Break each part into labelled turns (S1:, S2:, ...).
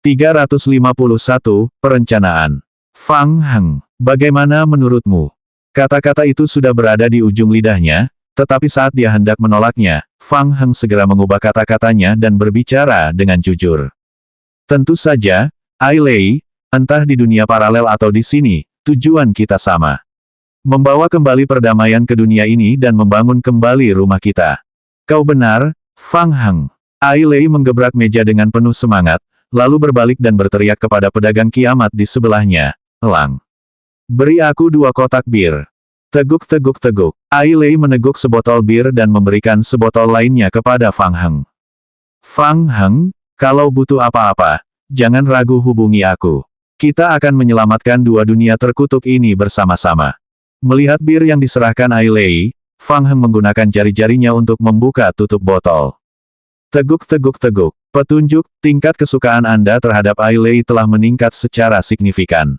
S1: 351. Perencanaan. Fang Heng, bagaimana menurutmu? Kata-kata itu sudah berada di ujung lidahnya, tetapi saat dia hendak menolaknya, Fang Heng segera mengubah kata-katanya dan berbicara dengan jujur. Tentu saja, Ai Lei, entah di dunia paralel atau di sini, tujuan kita sama. Membawa kembali perdamaian ke dunia ini dan membangun kembali rumah kita. Kau benar, Fang Heng. Ai Lei menggebrak meja dengan penuh semangat, lalu berbalik dan berteriak kepada pedagang kiamat di sebelahnya, "Elang. Beri aku 2 kotak bir." Teguk teguk teguk. Ai Lei meneguk sebotol bir dan memberikan sebotol lainnya kepada Fang Heng. "Fang Heng, kalau butuh apa-apa, jangan ragu hubungi aku. Kita akan menyelamatkan 2 dunia terkutuk ini bersama-sama." Melihat bir yang diserahkan Ai Lei, Fang Heng menggunakan jari-jarinya untuk membuka tutup botol. Teguk teguk teguk. Petunjuk, tingkat kesukaan Anda terhadap Ai Lei telah meningkat secara signifikan.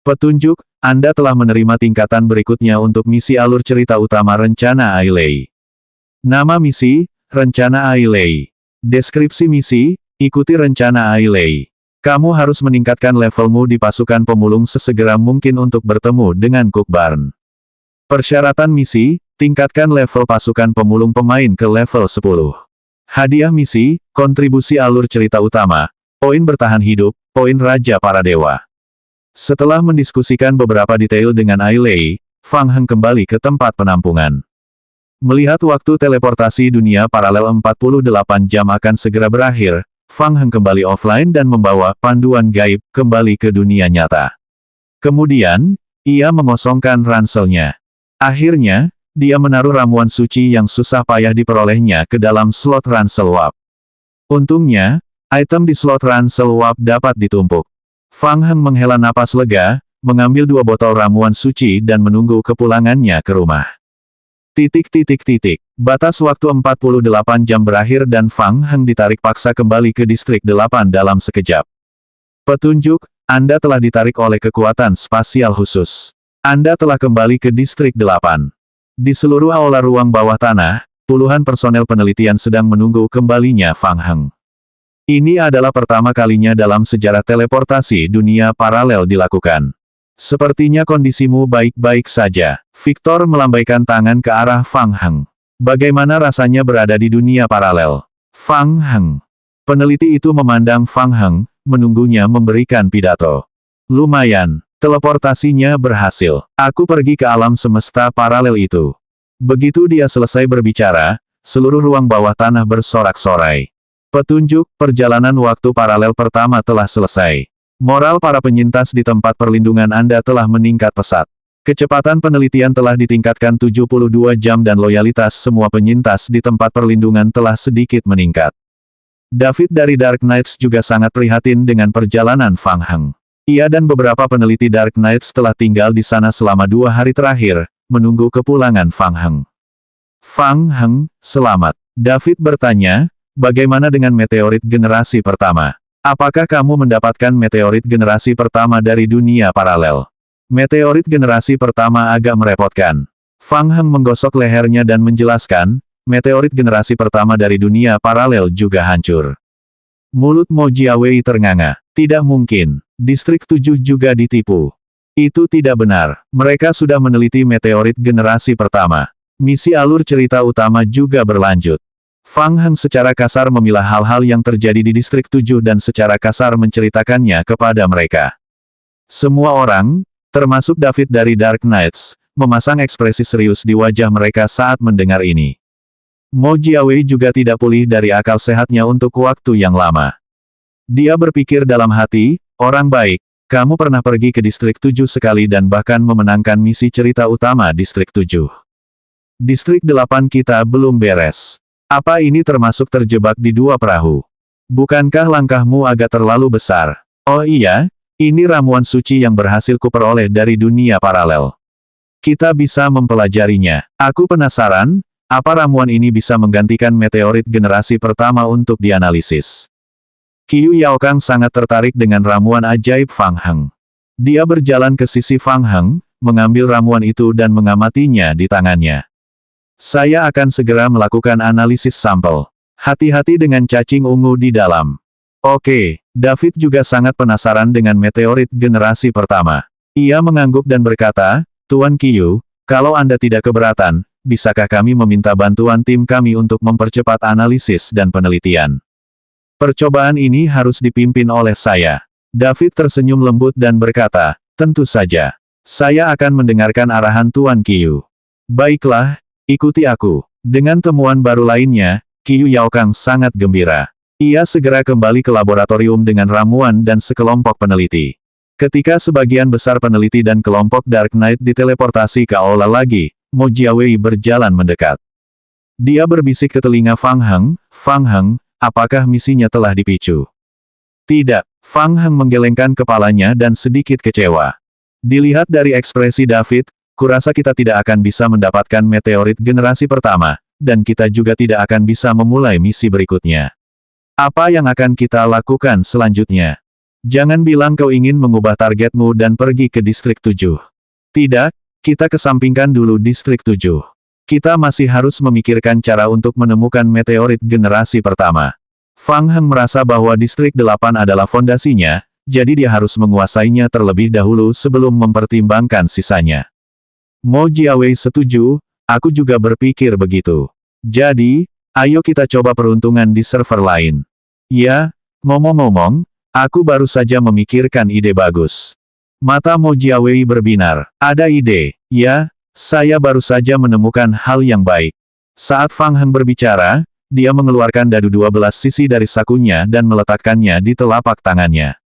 S1: Petunjuk, Anda telah menerima tingkatan berikutnya untuk misi alur cerita utama rencana Ai Lei. Nama misi, rencana Ai Lei. Deskripsi misi, ikuti rencana Ai Lei. Kamu harus meningkatkan levelmu di pasukan pemulung sesegera mungkin untuk bertemu dengan Cook Barn. Persyaratan misi, tingkatkan level pasukan pemulung pemain ke level 10. Hadiah misi, kontribusi alur cerita utama, poin bertahan hidup, poin Raja Para Dewa. Setelah mendiskusikan beberapa detail dengan Ai Lei, Fang Heng kembali ke tempat penampungan. Melihat waktu teleportasi dunia paralel 48 jam akan segera berakhir, Fang Heng kembali offline dan membawa panduan gaib kembali ke dunia nyata. Kemudian, ia mengosongkan ranselnya. Akhirnya, dia menaruh ramuan suci yang susah payah diperolehnya ke dalam slot ransel warp. Untungnya, item di slot ransel warp dapat ditumpuk. Fang Heng menghela napas lega, mengambil 2 botol ramuan suci dan menunggu kepulangannya ke rumah. Batas waktu 48 jam berakhir dan Fang Heng ditarik paksa kembali ke distrik 8 dalam sekejap. Petunjuk, Anda telah ditarik oleh kekuatan spasial khusus. Anda telah kembali ke distrik 8. Di seluruh aula ruang bawah tanah, puluhan personel penelitian sedang menunggu kembalinya Fang Heng. Ini adalah pertama kalinya dalam sejarah teleportasi dunia paralel dilakukan. Sepertinya kondisimu baik-baik saja. Victor melambaikan tangan ke arah Fang Heng. Bagaimana rasanya berada di dunia paralel? Fang Heng. Peneliti itu memandang Fang Heng, menunggunya memberikan pidato. Lumayan. Teleportasinya berhasil. Aku pergi ke alam semesta paralel itu. Begitu dia selesai berbicara, seluruh ruang bawah tanah bersorak-sorai. Petunjuk, perjalanan waktu paralel pertama telah selesai. Moral para penyintas di tempat perlindungan Anda telah meningkat pesat. Kecepatan penelitian telah ditingkatkan 72 jam dan loyalitas semua penyintas di tempat perlindungan telah sedikit meningkat. David dari Dark Knights juga sangat prihatin dengan perjalanan Fang Heng. Ia dan beberapa peneliti Dark Knights telah tinggal di sana selama 2 hari terakhir, menunggu kepulangan Fang Heng. Fang Heng, selamat. David bertanya, bagaimana dengan meteorit generasi pertama? Apakah kamu mendapatkan meteorit generasi pertama dari dunia paralel? Meteorit generasi pertama agak merepotkan. Fang Heng menggosok lehernya dan menjelaskan, meteorit generasi pertama dari dunia paralel juga hancur. Mulut Mo Jiawei ternganga. Tidak mungkin. Distrik 7 juga ditipu. Itu tidak benar. Mereka sudah meneliti meteorit generasi pertama. Misi alur cerita utama juga berlanjut. Fang Heng secara kasar memilah hal-hal yang terjadi di distrik 7 dan secara kasar menceritakannya kepada mereka. Semua orang, termasuk David dari Dark Knights, memasang ekspresi serius di wajah mereka saat mendengar ini. Mo Jiawei juga tidak pulih dari akal sehatnya untuk waktu yang lama. Dia berpikir dalam hati, orang baik, kamu pernah pergi ke distrik 7 sekali dan bahkan memenangkan misi cerita utama distrik 7. Distrik 8 kita belum beres. Apa ini termasuk terjebak di 2 perahu? Bukankah langkahmu agak terlalu besar? Oh iya, ini ramuan suci yang berhasil kuperoleh dari dunia paralel. Kita bisa mempelajarinya. Aku penasaran, apa ramuan ini bisa menggantikan meteorit generasi pertama untuk dianalisis. Qiu Yaokang sangat tertarik dengan ramuan ajaib Fang Heng. Dia berjalan ke sisi Fang Heng, mengambil ramuan itu dan mengamatinya di tangannya. Saya akan segera melakukan analisis sampel. Hati-hati dengan cacing ungu di dalam. Oke, David juga sangat penasaran dengan meteorit generasi pertama. Ia mengangguk dan berkata, Tuan Qiu, kalau Anda tidak keberatan, bisakah kami meminta bantuan tim kami untuk mempercepat analisis dan penelitian? Percobaan ini harus dipimpin oleh saya. David tersenyum lembut dan berkata, tentu saja. Saya akan mendengarkan arahan Tuan Qiu. Baiklah, ikuti aku. Dengan temuan baru lainnya, Qiu Yaokang sangat gembira. Ia segera kembali ke laboratorium dengan ramuan dan sekelompok peneliti. Ketika sebagian besar peneliti dan kelompok Dark Knight diteleportasi ke aula lagi, Mo Jiawei berjalan mendekat. Dia berbisik ke telinga Fang Heng, apakah misinya telah dipicu? Tidak, Fang Heng menggelengkan kepalanya dan sedikit kecewa. Dilihat dari ekspresi David, kurasa kita tidak akan bisa mendapatkan meteorit generasi pertama, dan kita juga tidak akan bisa memulai misi berikutnya. Apa yang akan kita lakukan selanjutnya? Jangan bilang kau ingin mengubah targetmu dan pergi ke distrik 7. Tidak, kita kesampingkan dulu distrik 7. Kita masih harus memikirkan cara untuk menemukan meteorit generasi pertama. Fang Heng merasa bahwa distrik 8 adalah fondasinya, jadi dia harus menguasainya terlebih dahulu sebelum mempertimbangkan sisanya. Mo Jiawei setuju, aku juga berpikir begitu. Jadi, ayo kita coba peruntungan di server lain. Ya, ngomong-ngomong, aku baru saja memikirkan ide bagus. Mata Mo Jiawei berbinar. Ada ide, ya, saya baru saja menemukan hal yang baik. Saat Fang Heng berbicara, dia mengeluarkan dadu 12 sisi dari sakunya dan meletakkannya di telapak tangannya.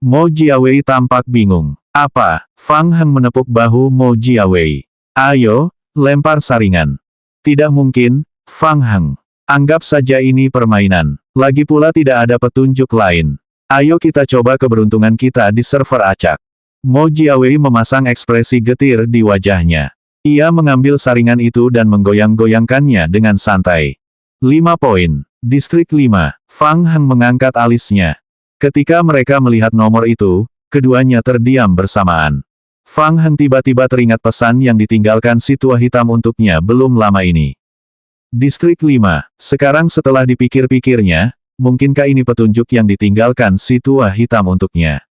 S1: Mo Jiawei tampak bingung. Apa? Fang Heng menepuk bahu Mo Jiawei. Ayo, lempar saringan. Tidak mungkin, Fang Heng. Anggap saja ini permainan. Lagi pula tidak ada petunjuk lain. Ayo kita coba keberuntungan kita di server acak. Mo Jiawei memasang ekspresi getir di wajahnya. Ia mengambil saringan itu dan menggoyang-goyangkannya dengan santai. 5 poin. Distrik 5. Fang Heng mengangkat alisnya. Ketika mereka melihat nomor itu, keduanya terdiam bersamaan. Fang Heng tiba-tiba teringat pesan yang ditinggalkan si tua hitam untuknya belum lama ini. Distrik 5. Sekarang setelah dipikir-pikirnya, mungkinkah ini petunjuk yang ditinggalkan si tua hitam untuknya?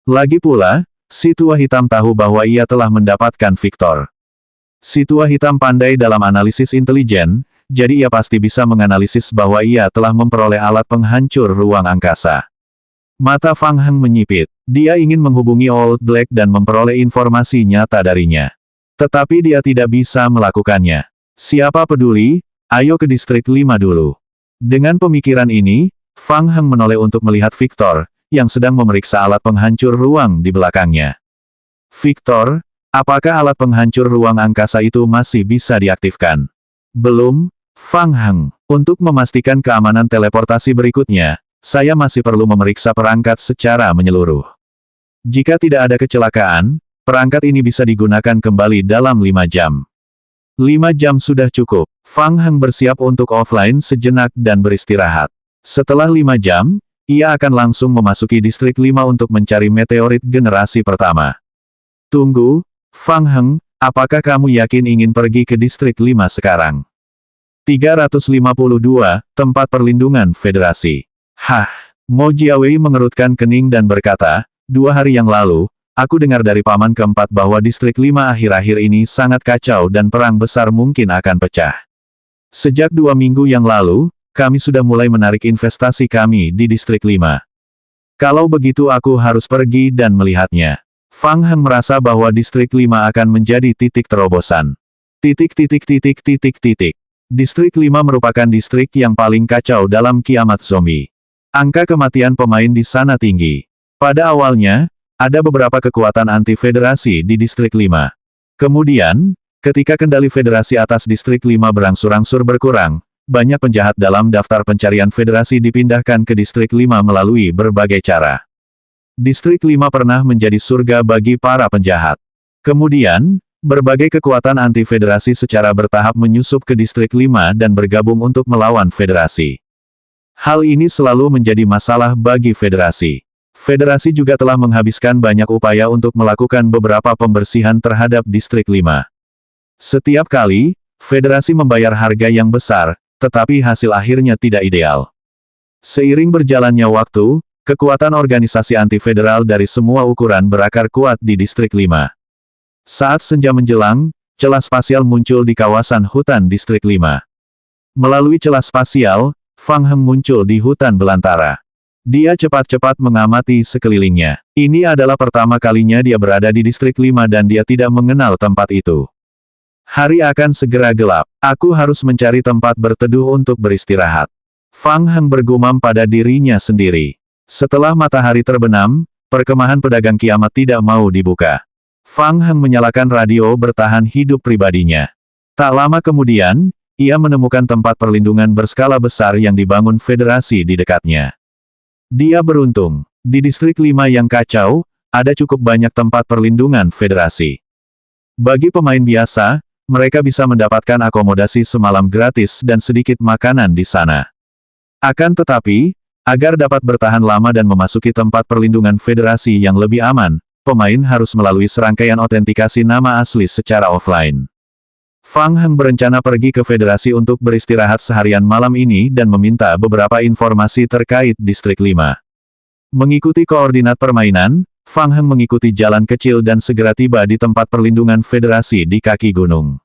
S1: Lagi pula, si tua hitam tahu bahwa ia telah mendapatkan Victor. Si tua hitam pandai dalam analisis intelijen, jadi ia pasti bisa menganalisis bahwa ia telah memperoleh alat penghancur ruang angkasa. Mata Fang Heng menyipit. Dia ingin menghubungi Old Black dan memperoleh informasi nyata darinya. Tetapi dia tidak bisa melakukannya. Siapa peduli? Ayo ke distrik 5 dulu. Dengan pemikiran ini, Fang Heng menoleh untuk melihat Victor, yang sedang memeriksa alat penghancur ruang di belakangnya. Victor, apakah alat penghancur ruang angkasa itu masih bisa diaktifkan? Belum, Fang Heng. Untuk memastikan keamanan teleportasi berikutnya, saya masih perlu memeriksa perangkat secara menyeluruh. Jika tidak ada kecelakaan, perangkat ini bisa digunakan kembali dalam 5 jam. 5 jam sudah cukup. Fang Heng bersiap untuk offline sejenak dan beristirahat. Setelah 5 jam, ia akan langsung memasuki distrik 5 untuk mencari meteorit generasi pertama. Tunggu, Fang Heng, apakah kamu yakin ingin pergi ke distrik 5 sekarang? 352, Tempat Perlindungan Federasi. Hah, Mo Jiawei mengerutkan kening dan berkata, 2 hari yang lalu, aku dengar dari paman keempat bahwa distrik 5 akhir-akhir ini sangat kacau dan perang besar mungkin akan pecah. Sejak 2 minggu yang lalu, kami sudah mulai menarik investasi kami di distrik 5. Kalau begitu aku harus pergi dan melihatnya. Fang Heng merasa bahwa distrik 5 akan menjadi titik terobosan. Distrik 5 merupakan distrik yang paling kacau dalam kiamat zombie. Angka kematian pemain di sana tinggi. Pada awalnya, ada beberapa kekuatan anti-federasi di distrik 5. Kemudian, ketika kendali federasi atas distrik 5 berangsur-angsur berkurang, banyak penjahat dalam daftar pencarian federasi dipindahkan ke distrik 5 melalui berbagai cara. Distrik 5 pernah menjadi surga bagi para penjahat. Kemudian, berbagai kekuatan anti-federasi secara bertahap menyusup ke distrik 5 dan bergabung untuk melawan federasi. Hal ini selalu menjadi masalah bagi federasi. Federasi juga telah menghabiskan banyak upaya untuk melakukan beberapa pembersihan terhadap distrik 5. Setiap kali, federasi membayar harga yang besar, tetapi hasil akhirnya tidak ideal. Seiring berjalannya waktu, kekuatan organisasi anti-federal dari semua ukuran berakar kuat di Distrik 5. Saat senja menjelang, celah spasial muncul di kawasan hutan Distrik 5. Melalui celah spasial, Fang Heng muncul di hutan belantara. Dia cepat-cepat mengamati sekelilingnya. Ini adalah pertama kalinya dia berada di Distrik 5 dan dia tidak mengenal tempat itu. Hari akan segera gelap. Aku harus mencari tempat berteduh untuk beristirahat. Fang Heng bergumam pada dirinya sendiri. Setelah matahari terbenam, perkemahan pedagang kiamat tidak mau dibuka. Fang Heng menyalakan radio bertahan hidup pribadinya. Tak lama kemudian, ia menemukan tempat perlindungan berskala besar yang dibangun federasi di dekatnya. Dia beruntung. Di Distrik 5 yang kacau, ada cukup banyak tempat perlindungan federasi. Bagi pemain biasa, mereka bisa mendapatkan akomodasi semalam gratis dan sedikit makanan di sana. Akan tetapi, agar dapat bertahan lama dan memasuki tempat perlindungan federasi yang lebih aman, pemain harus melalui serangkaian otentikasi nama asli secara offline. Fang Heng berencana pergi ke federasi untuk beristirahat seharian malam ini dan meminta beberapa informasi terkait Distrik 5. Mengikuti koordinat permainan, Fang Heng mengikuti jalan kecil dan segera tiba di tempat perlindungan federasi di kaki gunung.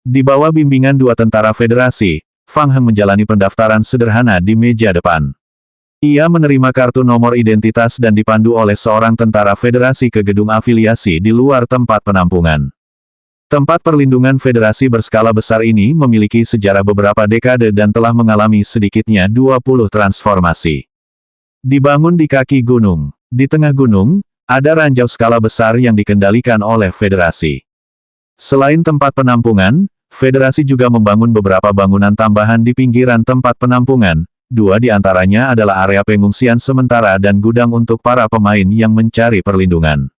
S1: Di bawah bimbingan dua tentara federasi, Fang Heng menjalani pendaftaran sederhana di meja depan. Ia menerima kartu nomor identitas dan dipandu oleh seorang tentara federasi ke gedung afiliasi di luar tempat penampungan. Tempat perlindungan federasi berskala besar ini memiliki sejarah beberapa dekade dan telah mengalami sedikitnya 20 transformasi. Dibangun di kaki gunung. Di tengah gunung, ada ranjau skala besar yang dikendalikan oleh federasi. Selain tempat penampungan, federasi juga membangun beberapa bangunan tambahan di pinggiran tempat penampungan. Dua di antaranya adalah area pengungsian sementara dan gudang untuk para pemain yang mencari perlindungan.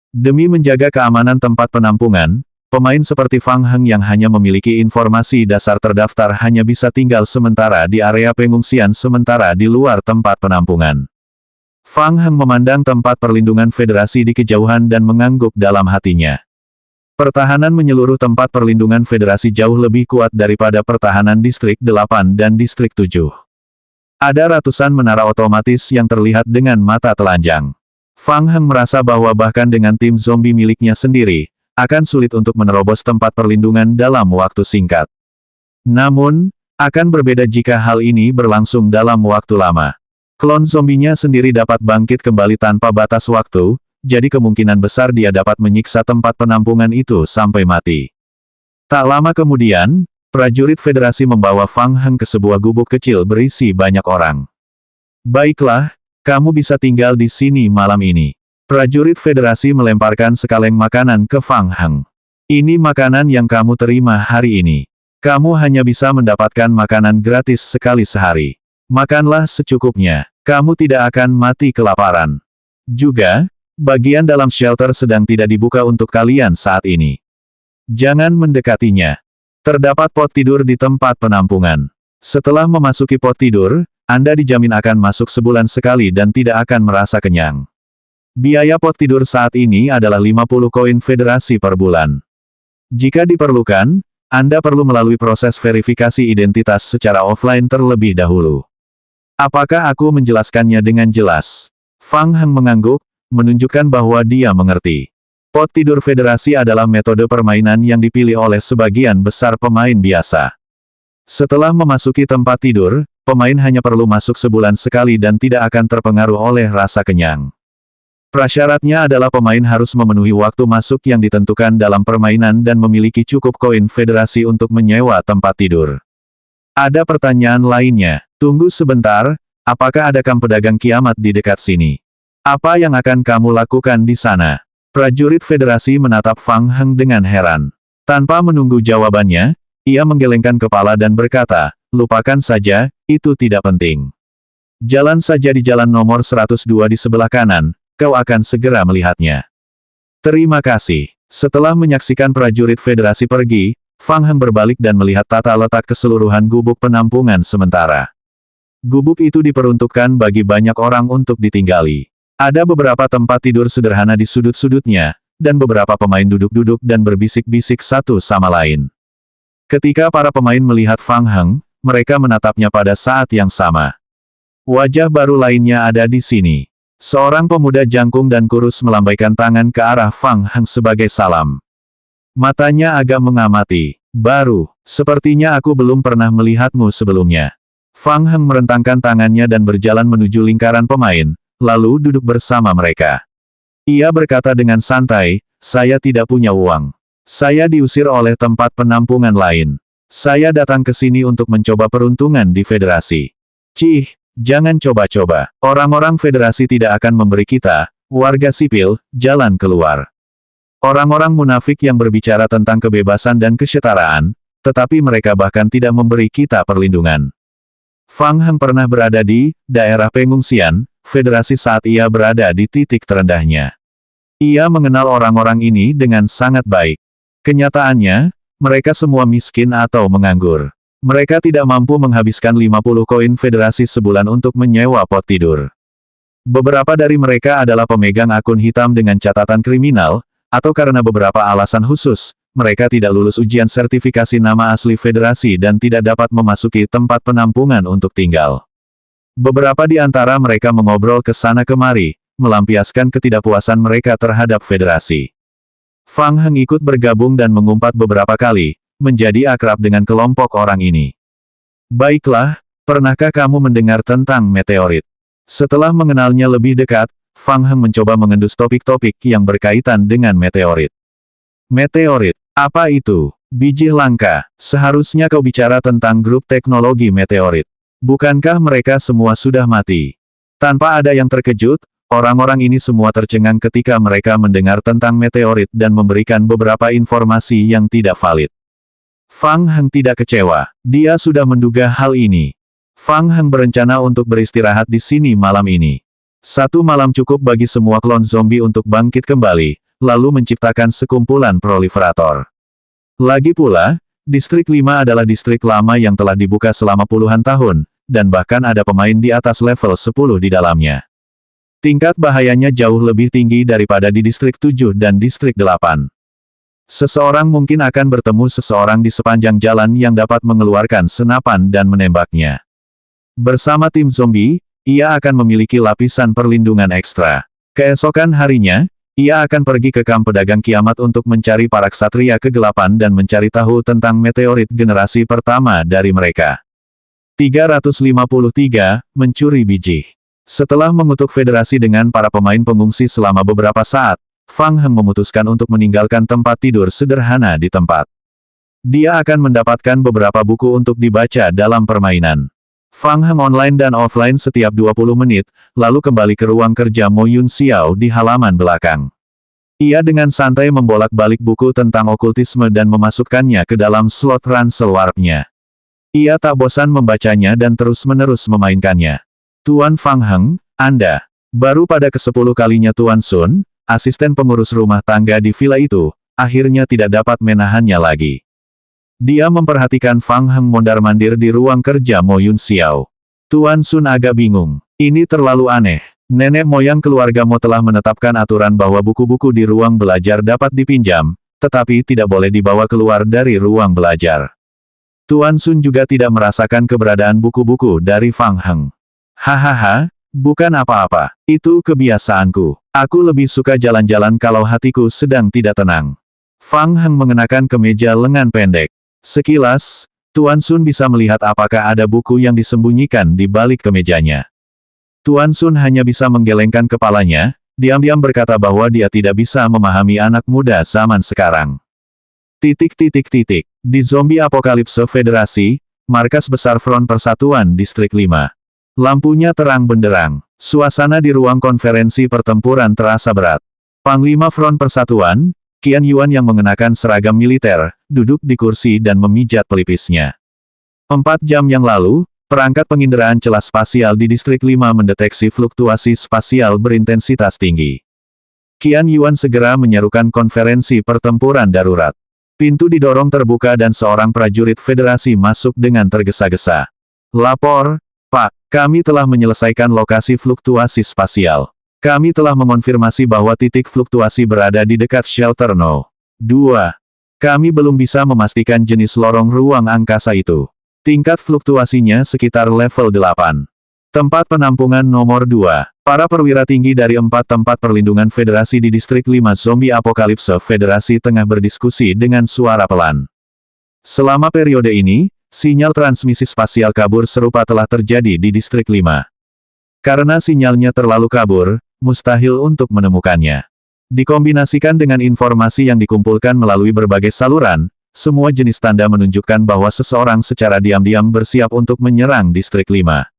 S1: Demi menjaga keamanan tempat penampungan, pemain seperti Fang Heng yang hanya memiliki informasi dasar terdaftar hanya bisa tinggal sementara di area pengungsian sementara di luar tempat penampungan. Fang Heng memandang tempat perlindungan federasi di kejauhan dan mengangguk dalam hatinya. Pertahanan menyeluruh tempat perlindungan federasi jauh lebih kuat daripada pertahanan Distrik 8 dan Distrik 7. Ada ratusan menara otomatis yang terlihat dengan mata telanjang. Fang Heng merasa bahwa bahkan dengan tim zombie miliknya sendiri, akan sulit untuk menerobos tempat perlindungan dalam waktu singkat. Namun, akan berbeda jika hal ini berlangsung dalam waktu lama. Klon zombinya sendiri dapat bangkit kembali tanpa batas waktu, jadi kemungkinan besar dia dapat menyiksa tempat penampungan itu sampai mati. Tak lama kemudian, prajurit federasi membawa Fang Heng ke sebuah gubuk kecil berisi banyak orang. Baiklah, kamu bisa tinggal di sini malam ini. Prajurit federasi melemparkan sekaleng makanan ke Fang Heng. Ini makanan yang kamu terima hari ini. Kamu hanya bisa mendapatkan makanan gratis sekali sehari. Makanlah secukupnya. Kamu tidak akan mati kelaparan. Juga, bagian dalam shelter sedang tidak dibuka untuk kalian saat ini. Jangan mendekatinya. Terdapat pot tidur di tempat penampungan. Setelah memasuki pot tidur, Anda dijamin akan masuk sebulan sekali dan tidak akan merasa kenyang. Biaya pot tidur saat ini adalah 50 koin federasi per bulan. Jika diperlukan, Anda perlu melalui proses verifikasi identitas secara offline terlebih dahulu. Apakah aku menjelaskannya dengan jelas? Fang Heng mengangguk, menunjukkan bahwa dia mengerti. Pot tidur federasi adalah metode permainan yang dipilih oleh sebagian besar pemain biasa. Setelah memasuki tempat tidur, pemain hanya perlu masuk sebulan sekali dan tidak akan terpengaruh oleh rasa kenyang. Prasyaratnya adalah pemain harus memenuhi waktu masuk yang ditentukan dalam permainan dan memiliki cukup koin federasi untuk menyewa tempat tidur. Ada pertanyaan lainnya. Tunggu sebentar, apakah ada kamp pedagang kiamat di dekat sini? Apa yang akan kamu lakukan di sana? Prajurit federasi menatap Fang Heng dengan heran. Tanpa menunggu jawabannya, ia menggelengkan kepala dan berkata, lupakan saja, itu tidak penting. Jalan saja di jalan nomor 102 di sebelah kanan. Kau akan segera melihatnya. Terima kasih. Setelah menyaksikan prajurit federasi pergi, Fang Heng berbalik dan melihat tata letak keseluruhan gubuk penampungan sementara. Gubuk itu diperuntukkan bagi banyak orang untuk ditinggali. Ada beberapa tempat tidur sederhana di sudut-sudutnya, dan beberapa pemain duduk-duduk dan berbisik-bisik satu sama lain. Ketika para pemain melihat Fang Heng, mereka menatapnya pada saat yang sama. Wajah baru lainnya ada di sini. Seorang pemuda jangkung dan kurus melambaikan tangan ke arah Fang Heng sebagai salam. Matanya agak mengamati. Baru, sepertinya aku belum pernah melihatmu sebelumnya. Fang Heng merentangkan tangannya dan berjalan menuju lingkaran pemain, lalu duduk bersama mereka. Ia berkata dengan santai, saya tidak punya uang. Saya diusir oleh tempat penampungan lain. Saya datang ke sini untuk mencoba peruntungan di federasi. Cih, jangan coba-coba. Orang-orang federasi tidak akan memberi kita, warga sipil, jalan keluar. Orang-orang munafik yang berbicara tentang kebebasan dan kesetaraan, tetapi mereka bahkan tidak memberi kita perlindungan. Fang Heng pernah berada di daerah pengungsian, federasi saat ia berada di titik terendahnya. Ia mengenal orang-orang ini dengan sangat baik. Kenyataannya, mereka semua miskin atau menganggur. Mereka tidak mampu menghabiskan 50 koin federasi sebulan untuk menyewa pot tidur. Beberapa dari mereka adalah pemegang akun hitam dengan catatan kriminal, atau karena beberapa alasan khusus, mereka tidak lulus ujian sertifikasi nama asli federasi dan tidak dapat memasuki tempat penampungan untuk tinggal. Beberapa di antara mereka mengobrol ke sana kemari, melampiaskan ketidakpuasan mereka terhadap federasi. Fang Heng ikut bergabung dan mengumpat beberapa kali, menjadi akrab dengan kelompok orang ini. Baiklah, pernahkah kamu mendengar tentang meteorit? Setelah mengenalnya lebih dekat, Fang Heng mencoba mengendus topik-topik yang berkaitan dengan meteorit. Meteorit, apa itu? Biji langka, seharusnya kau bicara tentang grup teknologi meteorit. Bukankah mereka semua sudah mati? Tanpa ada yang terkejut, orang-orang ini semua tercengang ketika mereka mendengar tentang meteorit dan memberikan beberapa informasi yang tidak valid. Fang Heng tidak kecewa. Dia sudah menduga hal ini. Fang Heng berencana untuk beristirahat di sini malam ini. Satu malam cukup bagi semua klon zombie untuk bangkit kembali, lalu menciptakan sekumpulan proliferator. Lagi pula, distrik 5 adalah distrik lama yang telah dibuka selama puluhan tahun, dan bahkan ada pemain di atas level 10 di dalamnya. Tingkat bahayanya jauh lebih tinggi daripada di distrik 7 dan distrik 8. Seseorang mungkin akan bertemu seseorang di sepanjang jalan yang dapat mengeluarkan senapan dan menembaknya. Bersama tim zombie, ia akan memiliki lapisan perlindungan ekstra. Keesokan harinya, ia akan pergi ke kamp pedagang kiamat untuk mencari para ksatria kegelapan dan mencari tahu tentang meteorit generasi pertama dari mereka. 353, mencuri biji. Setelah mengutuk federasi dengan para pemain pengungsi selama beberapa saat, Fang Heng memutuskan untuk meninggalkan tempat tidur sederhana di tempat. Dia akan mendapatkan beberapa buku untuk dibaca dalam permainan. Fang Heng online dan offline setiap 20 menit, lalu kembali ke ruang kerja Mo Yun Xiao di halaman belakang. Ia dengan santai membolak-balik buku tentang okultisme dan memasukkannya ke dalam slot ransel warpnya. Ia tak bosan membacanya dan terus-menerus memainkannya. Tuan Fang Heng, Anda. Baru pada ke-10 kalinya Tuan Sun, asisten pengurus rumah tangga di villa itu, akhirnya tidak dapat menahannya lagi. Dia memperhatikan Fang Heng mondar-mandir di ruang kerja Mo Yun Xiao. Tuan Sun agak bingung. Ini terlalu aneh. Nenek moyang keluarga Mo telah menetapkan aturan bahwa buku-buku di ruang belajar dapat dipinjam, tetapi tidak boleh dibawa keluar dari ruang belajar. Tuan Sun juga tidak merasakan keberadaan buku-buku dari Fang Heng. Hahaha, bukan apa-apa. Itu kebiasaanku. Aku lebih suka jalan-jalan kalau hatiku sedang tidak tenang. Fang Heng mengenakan kemeja lengan pendek. Sekilas, Tuan Sun bisa melihat apakah ada buku yang disembunyikan di balik kemejanya. Tuan Sun hanya bisa menggelengkan kepalanya, diam-diam berkata bahwa dia tidak bisa memahami anak muda zaman sekarang. Di zombie apokalipse federasi, markas besar Front Persatuan Distrik 5. Lampunya terang benderang. Suasana di ruang konferensi pertempuran terasa berat. Panglima Front Persatuan, Qian Yuan yang mengenakan seragam militer, duduk di kursi dan memijat pelipisnya. 4 jam yang lalu, perangkat penginderaan celah spasial di Distrik 5 mendeteksi fluktuasi spasial berintensitas tinggi. Qian Yuan segera menyerukan konferensi pertempuran darurat. Pintu didorong terbuka dan seorang prajurit federasi masuk dengan tergesa-gesa. Lapor, Pak, kami telah menyelesaikan lokasi fluktuasi spasial. Kami telah mengonfirmasi bahwa titik fluktuasi berada di dekat shelter No. 2. Kami belum bisa memastikan jenis lorong ruang angkasa itu. Tingkat fluktuasinya sekitar level 8. Tempat penampungan nomor 2. Para perwira tinggi dari 4 tempat perlindungan Federasi di Distrik 5 Zombie Apokalipse Federasi tengah berdiskusi dengan suara pelan. Selama periode ini, sinyal transmisi spasial kabur serupa telah terjadi di Distrik 5. Karena sinyalnya terlalu kabur, mustahil untuk menemukannya. Dikombinasikan dengan informasi yang dikumpulkan melalui berbagai saluran, semua jenis tanda menunjukkan bahwa seseorang secara diam-diam bersiap untuk menyerang Distrik 5.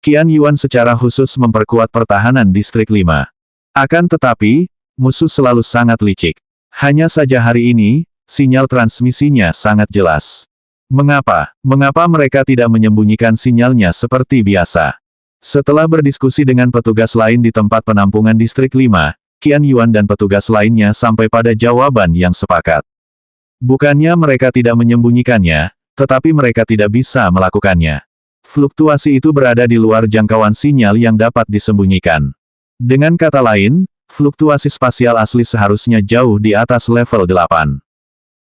S1: Qian Yuan secara khusus memperkuat pertahanan Distrik 5. Akan tetapi, musuh selalu sangat licik. Hanya saja hari ini, sinyal transmisinya sangat jelas. Mengapa? Mengapa mereka tidak menyembunyikan sinyalnya seperti biasa? Setelah berdiskusi dengan petugas lain di tempat penampungan Distrik 5, Qian Yuan dan petugas lainnya sampai pada jawaban yang sepakat. Bukannya mereka tidak menyembunyikannya, tetapi mereka tidak bisa melakukannya. Fluktuasi itu berada di luar jangkauan sinyal yang dapat disembunyikan. Dengan kata lain, fluktuasi spasial asli seharusnya jauh di atas level 8.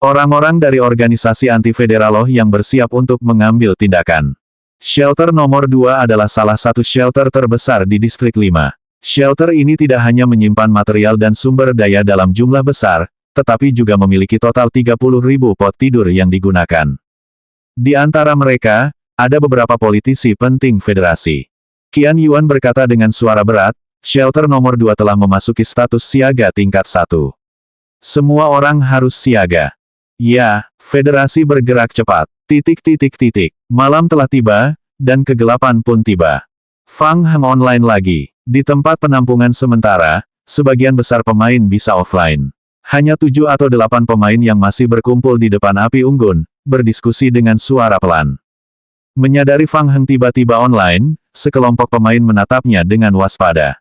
S1: Orang-orang dari organisasi anti-federaloh yang bersiap untuk mengambil tindakan. Shelter nomor 2 adalah salah satu shelter terbesar di Distrik 5. Shelter ini tidak hanya menyimpan material dan sumber daya dalam jumlah besar, tetapi juga memiliki total 30.000 pot tidur yang digunakan. Di antara mereka, ada beberapa politisi penting federasi. Qian Yuan berkata dengan suara berat, shelter nomor 2 telah memasuki status siaga tingkat 1. Semua orang harus siaga. Ya, federasi bergerak cepat. Malam telah tiba, dan kegelapan pun tiba. Fang Heng online lagi. Di tempat penampungan sementara, sebagian besar pemain bisa offline. Hanya 7 atau 8 pemain yang masih berkumpul di depan api unggun, berdiskusi dengan suara pelan. Menyadari Fang Heng tiba-tiba online, sekelompok pemain menatapnya dengan waspada.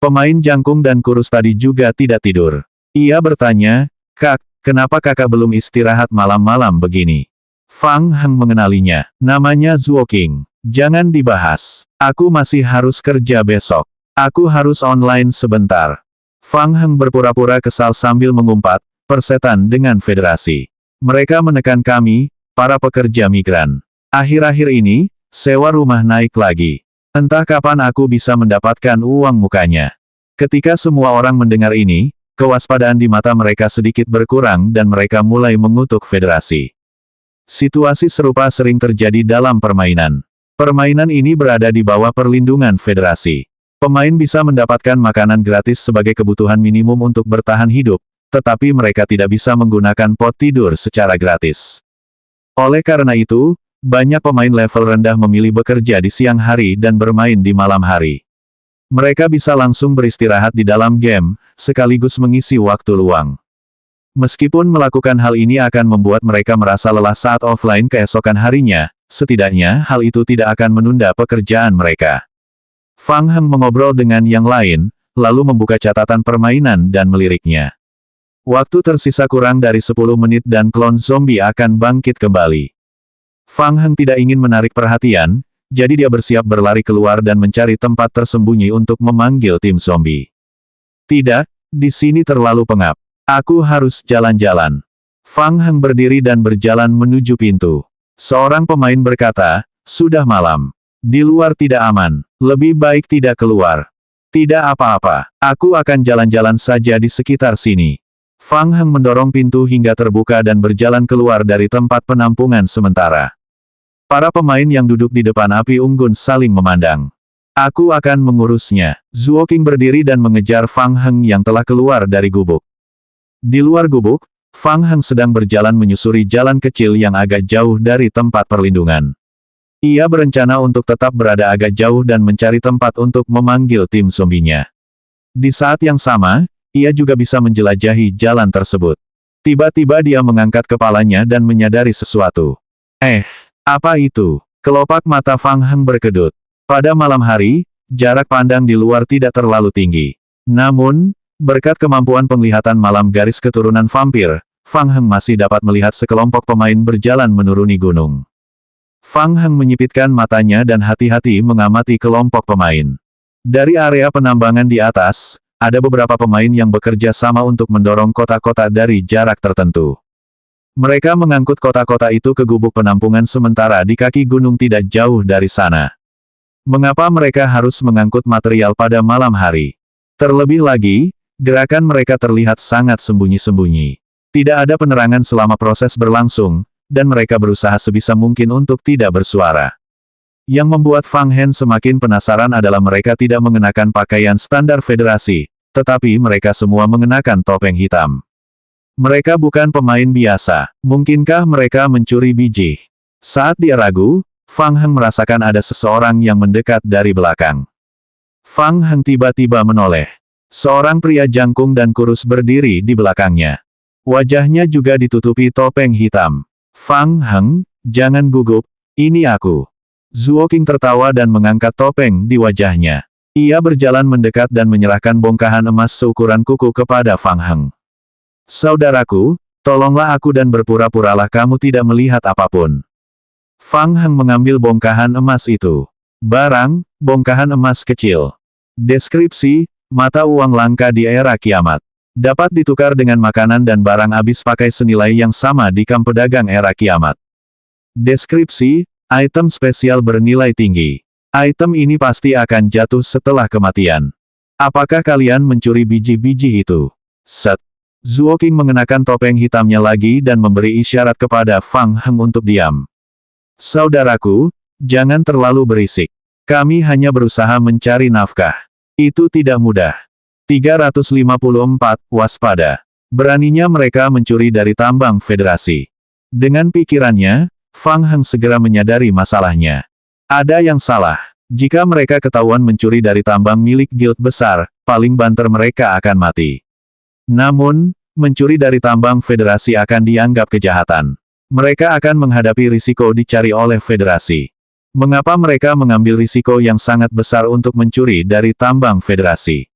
S1: Pemain jangkung dan kurus tadi juga tidak tidur. Ia bertanya, "Kak, kenapa kakak belum istirahat malam-malam begini?" Fang Heng mengenalinya. Namanya Zuo Qing. Jangan dibahas. Aku masih harus kerja besok. Aku harus online sebentar. Fang Heng berpura-pura kesal sambil mengumpat, "Persetan dengan federasi. Mereka menekan kami, para pekerja migran. Akhir-akhir ini, sewa rumah naik lagi. Entah kapan aku bisa mendapatkan uang mukanya." Ketika semua orang mendengar ini, kewaspadaan di mata mereka sedikit berkurang dan mereka mulai mengutuk federasi. Situasi serupa sering terjadi dalam permainan. Permainan ini berada di bawah perlindungan federasi. Pemain bisa mendapatkan makanan gratis sebagai kebutuhan minimum untuk bertahan hidup, tetapi mereka tidak bisa menggunakan pot tidur secara gratis. Oleh karena itu, banyak pemain level rendah memilih bekerja di siang hari dan bermain di malam hari. Mereka bisa langsung beristirahat di dalam game, sekaligus mengisi waktu luang. Meskipun melakukan hal ini akan membuat mereka merasa lelah saat offline keesokan harinya, setidaknya hal itu tidak akan menunda pekerjaan mereka. Fang Heng mengobrol dengan yang lain, lalu membuka catatan permainan dan meliriknya. Waktu tersisa kurang dari 10 menit dan klon zombie akan bangkit kembali. Fang Heng tidak ingin menarik perhatian, jadi dia bersiap berlari keluar dan mencari tempat tersembunyi untuk memanggil tim zombie. Tidak, di sini terlalu pengap. Aku harus jalan-jalan. Fang Heng berdiri dan berjalan menuju pintu. Seorang pemain berkata, "Sudah malam. Di luar tidak aman. Lebih baik tidak keluar." "Tidak apa-apa. Aku akan jalan-jalan saja di sekitar sini." Fang Heng mendorong pintu hingga terbuka dan berjalan keluar dari tempat penampungan sementara. Para pemain yang duduk di depan api unggun saling memandang. "Aku akan mengurusnya." Zuo Qing berdiri dan mengejar Fang Heng yang telah keluar dari gubuk. Di luar gubuk, Fang Heng sedang berjalan menyusuri jalan kecil yang agak jauh dari tempat perlindungan. Ia berencana untuk tetap berada agak jauh dan mencari tempat untuk memanggil tim zombinya. Di saat yang sama, ia juga bisa menjelajahi jalan tersebut. Tiba-tiba dia mengangkat kepalanya dan menyadari sesuatu. Apa itu? Kelopak mata Fang Heng berkedut. Pada malam hari, jarak pandang di luar tidak terlalu tinggi. Namun, berkat kemampuan penglihatan malam garis keturunan vampir, Fang Heng masih dapat melihat sekelompok pemain berjalan menuruni gunung. Fang Heng menyipitkan matanya dan hati-hati mengamati kelompok pemain. Dari area penambangan di atas, ada beberapa pemain yang bekerja sama untuk mendorong kotak-kotak dari jarak tertentu. Mereka mengangkut kotak-kotak itu ke gubuk penampungan sementara di kaki gunung tidak jauh dari sana. Mengapa mereka harus mengangkut material pada malam hari? Terlebih lagi, gerakan mereka terlihat sangat sembunyi-sembunyi. Tidak ada penerangan selama proses berlangsung, dan mereka berusaha sebisa mungkin untuk tidak bersuara. Yang membuat Fang Hen semakin penasaran adalah mereka tidak mengenakan pakaian standar federasi, tetapi mereka semua mengenakan topeng hitam. Mereka bukan pemain biasa. Mungkinkah mereka mencuri biji? Saat dia ragu, Fang Heng merasakan ada seseorang yang mendekat dari belakang. Fang Heng tiba-tiba menoleh. Seorang pria jangkung dan kurus berdiri di belakangnya. Wajahnya juga ditutupi topeng hitam. Fang Heng, jangan gugup, ini aku. Zuo Qing tertawa dan mengangkat topeng di wajahnya. Ia berjalan mendekat dan menyerahkan bongkahan emas seukuran kuku kepada Fang Heng. Saudaraku, tolonglah aku dan berpura-puralah kamu tidak melihat apapun. Fang Heng mengambil bongkahan emas itu. Barang, bongkahan emas kecil. Deskripsi, mata uang langka di era kiamat. Dapat ditukar dengan makanan dan barang habis pakai senilai yang sama di kamp pedagang era kiamat. Deskripsi, item spesial bernilai tinggi. Item ini pasti akan jatuh setelah kematian. Apakah kalian mencuri biji-biji itu? Set. Zuo Qing mengenakan topeng hitamnya lagi dan memberi isyarat kepada Fang Heng untuk diam. Saudaraku, jangan terlalu berisik. Kami hanya berusaha mencari nafkah. Itu tidak mudah. 354, waspada. Beraninya mereka mencuri dari tambang federasi. Dengan pikirannya, Fang Heng segera menyadari masalahnya. Ada yang salah. Jika mereka ketahuan mencuri dari tambang milik guild besar, paling banter mereka akan mati. Namun, mencuri dari tambang federasi akan dianggap kejahatan. Mereka akan menghadapi risiko dicari oleh federasi. Mengapa mereka mengambil risiko yang sangat besar untuk mencuri dari tambang federasi?